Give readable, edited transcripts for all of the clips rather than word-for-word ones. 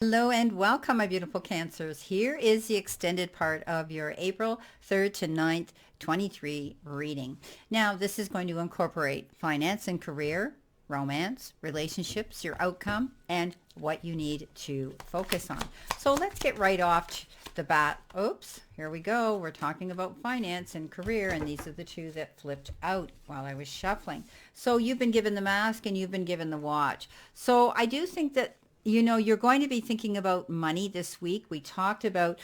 Hello and welcome, my beautiful Cancers. Here is the extended part of your April 3rd to 9th, 23 reading. Now, this is going to incorporate finance and career, romance, relationships, your outcome, and what you need to focus on. So let's get right off the bat. Oops, here we go. We're talking about finance and career, and these are the two that flipped out while I was shuffling. So you've been given the mask and you've been given the watch. So I do think that you're going to be thinking about money this week. We talked about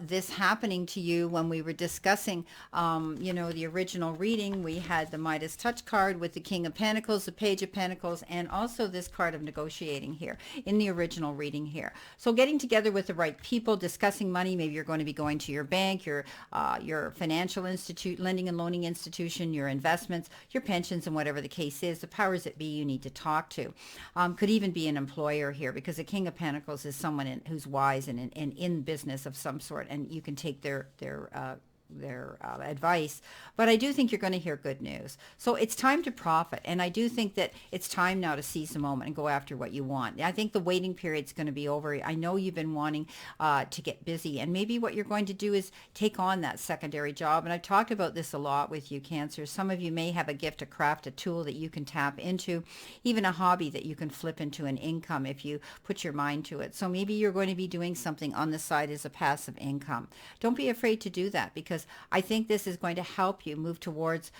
this happening to you when we were discussing, the original reading. We had the Midas Touch card with the King of Pentacles, the Page of Pentacles, and also this card of negotiating here in the original reading here. So getting together with the right people, discussing money. Maybe you're going to be going to your bank, your financial institute, lending and loaning institution, your investments, your pensions, and whatever the case is. The powers that be you need to talk to. Could even be an employer here, because the King of Pentacles is someone who's wise and in business of some sort, and you can take their advice. But I do think you're going to hear good news. So it's time to profit. And I do think that it's time now to seize the moment and go after what you want. I think the waiting period's going to be over. I know you've been wanting to get busy. And maybe what you're going to do is take on that secondary job. And I've talked about this a lot with you, Cancer. Some of you may have a gift, a craft, a tool that you can tap into, even a hobby that you can flip into an income if you put your mind to it. So maybe you're going to be doing something on the side as a passive income. Don't be afraid to do that, because I think this is going to help you move towards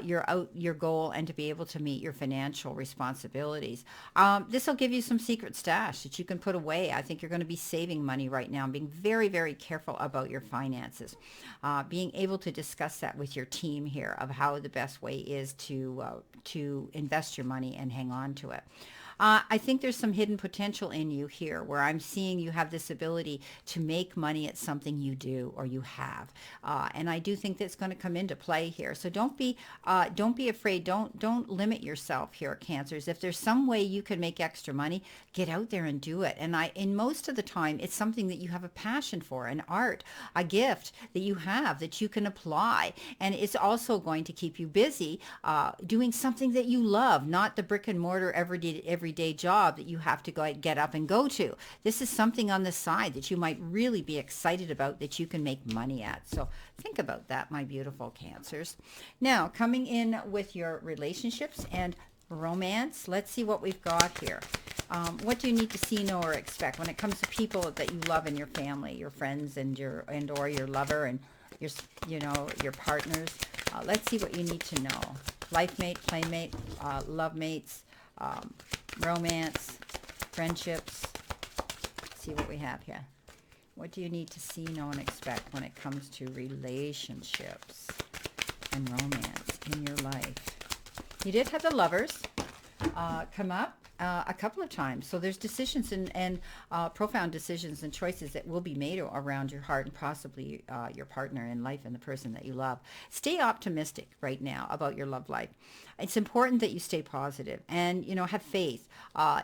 your goal and to be able to meet your financial responsibilities. This will give you some secret stash that you can put away. I think you're going to be saving money right now and being very, very careful about your finances. Being able to discuss that with your team here of how the best way is to invest your money and hang on to it. I think there's some hidden potential in you here, where I'm seeing you have this ability to make money at something you do or you have, and I do think that's going to come into play here. So don't be afraid. Don't limit yourself here, Cancers. If there's some way you can make extra money, get out there and do it. And in most of the time, it's something that you have a passion for, an art, a gift that you have that you can apply, and it's also going to keep you busy doing something that you love, not the brick and mortar everyday job that you have to go get up and go to. This is something on the side that you might really be excited about, that you can make money at. So think about that, my beautiful Cancers. Now, coming in with your relationships and romance, let's see what we've got here. What do you need to see, know, or expect when it comes to people that you love in your family, your friends, and or your lover, and your partners? Let's see what you need to know. Life mate, playmate, love mates, romance, friendships. Let's see what we have here. What do you need to see, know, and expect when it comes to relationships and romance in your life? You did have the Lovers come up a couple of times. So there's decisions and profound decisions and choices that will be made around your heart and possibly your partner in life and the person that you love. Stay optimistic right now about your love life. It's important that you stay positive and, have faith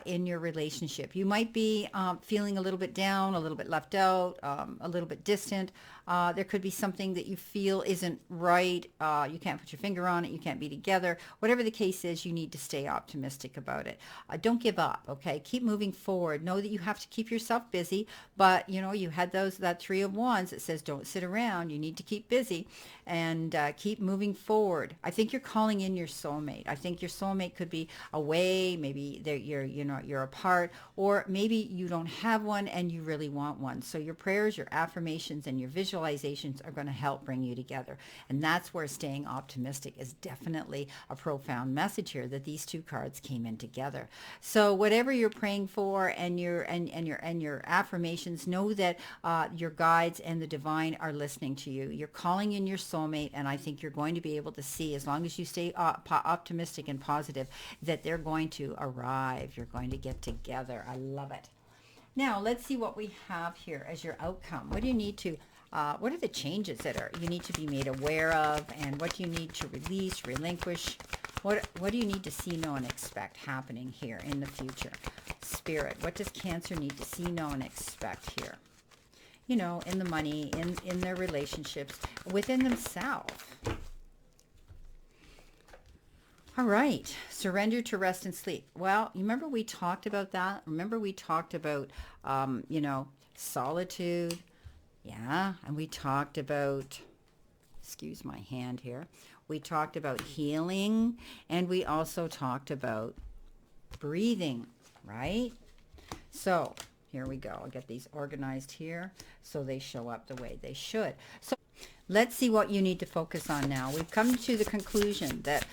in your relationship. You might be feeling a little bit down, a little bit left out, a little bit distant. There could be something that you feel isn't right. You can't put your finger on it. You can't be together. Whatever the case is, you need to stay optimistic about it. Don't give up, okay? Keep moving forward. Know that you have to keep yourself busy, but, you had that Three of Wands that says don't sit around. You need to keep busy and keep moving forward. I think you're calling in your soulmate. I think your soulmate could be away. Maybe you're apart, or maybe you don't have one and you really want one. So your prayers, your affirmations, and your visualizations are going to help bring you together. And that's where staying optimistic is definitely a profound message here, that these two cards came in together. So whatever you're praying for and your affirmations, know that your guides and the divine are listening to you. You're calling in your soulmate, and I think you're going to be able to see, as long as you stay optimistic and positive, that they're going to arrive. You're going to get together. I love it. Now, let's see what we have here as your outcome. What do you need to what are the changes that you need to be made aware of, and what do you need to release, relinquish? What do you need to see, know, and expect happening here in the future? Spirit, what does Cancer need to see, know, and expect here? In the money, in their relationships, within themselves. All right. Surrender to rest and sleep. Well, you remember we talked about that? Remember we talked about, solitude. Yeah. And we talked about, excuse my hand here. We talked about healing, and we also talked about breathing, right? So here we go. I'll get these organized here so they show up the way they should. So let's see what you need to focus on now. We've come to the conclusion that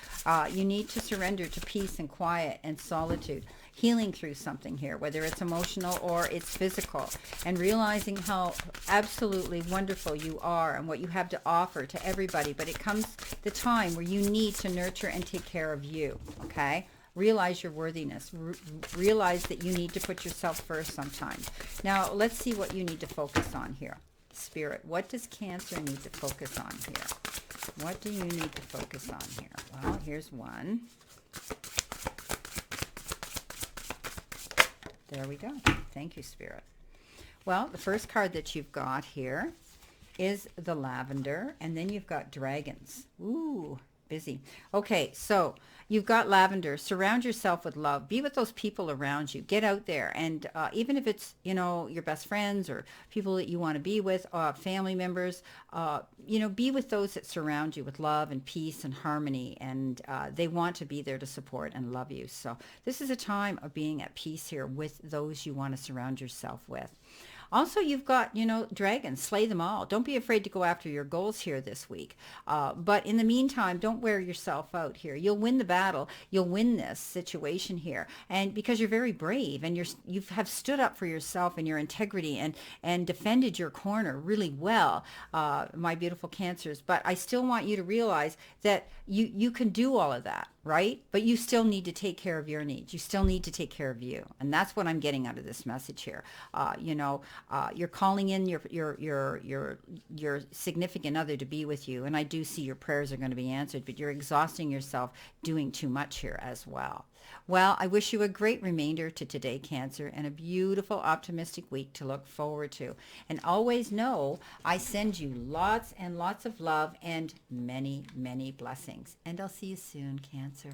you need to surrender to peace and quiet and solitude, healing through something here, whether it's emotional or it's physical, and realizing how absolutely wonderful you are and what you have to offer to everybody. But it comes the time where you need to nurture and take care of you, okay? Realize your worthiness. Realize that you need to put yourself first sometimes. Now, let's see what you need to focus on here. Spirit, what does Cancer need to focus on here? What do you need to focus on here? Well, here's one. There we go. Thank you, Spirit. Well, the first card that you've got here is the lavender, and then you've got dragons. Ooh, busy. Okay, so you've got lavender. Surround yourself with love. Be with those people around you. Get out there, and even if it's your best friends or people that you want to be with, family members, be with those that surround you with love and peace and harmony, and they want to be there to support and love you. So this is a time of being at peace here with those you want to surround yourself with. Also, you've got, dragons. Slay them all. Don't be afraid to go after your goals here this week. But in the meantime, don't wear yourself out here. You'll win the battle. You'll win this situation here. And because you're very brave and you have stood up for yourself and your integrity and defended your corner really well, my beautiful Cancers. But I still want you to realize that you can do all of that, right? But you still need to take care of your needs. You still need to take care of you. And that's what I'm getting out of this message here. You're calling in your significant other to be with you, and I do see your prayers are going to be answered, but you're exhausting yourself doing too much here as well. Well, I wish you a great remainder to today, Cancer, and a beautiful, optimistic week to look forward to. And always know I send you lots and lots of love and many, many blessings. And I'll see you soon, Cancer.